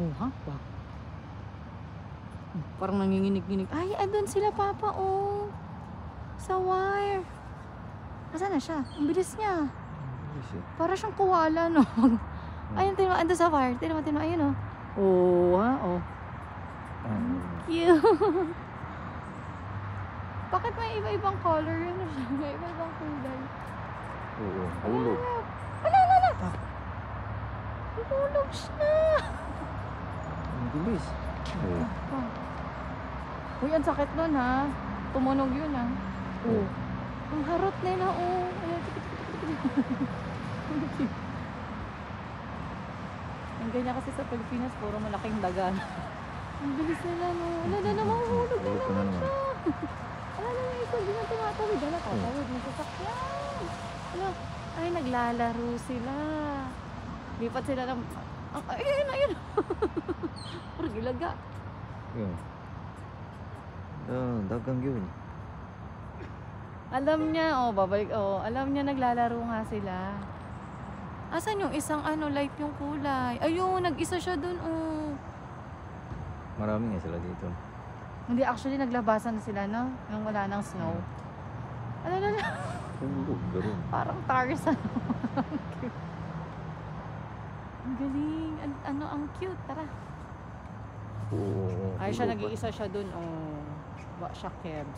Oh, ha? Bak. Parang nanginginig-nginig. Ay, andun sila, Papa, oh. Sa wire. Nasaan na siya? Ang bilis niya. Para siyang koala, no? Ayun, tinan mo, andun sa wire. Tinan mo, ayun, oh. Oh, ha? Oh. Cute. Bakit may iba-ibang color yun? May iba-ibang kulay. Oo, hulog. Wala. Hulog siya. Ang bilis. Uy, ang sakit nun, ha? Tumunog yun, ha? Oh. Ang harot nila, oh. Ang ganyan kasi sa Pilipinas, puro malaking dagan. Ang bilis nila, no? Wala na naman, hulog na naman siya. Wala na yung isa, di na tumatawid. Wala, tatawid yung sasakyan. Wala, ay, naglalaro sila. Lipat sila ng... Ayun. Parang ilaga. Yun. Dagang yun. Alam niya, babalik, alam niya naglalaro nga sila. Asan yung isang light yung kulay? Ayun, nag-isa siya dun, Marami nga sila dito. Hindi, actually, naglabasan na sila, no? Nung wala ng snow. Alala. Hulog, gano'n. Parang Tarzan. Ang galing. Ang cute. Tara. Oo. Ay, siya, nag-iisa siya dun, Ba siya, Keb.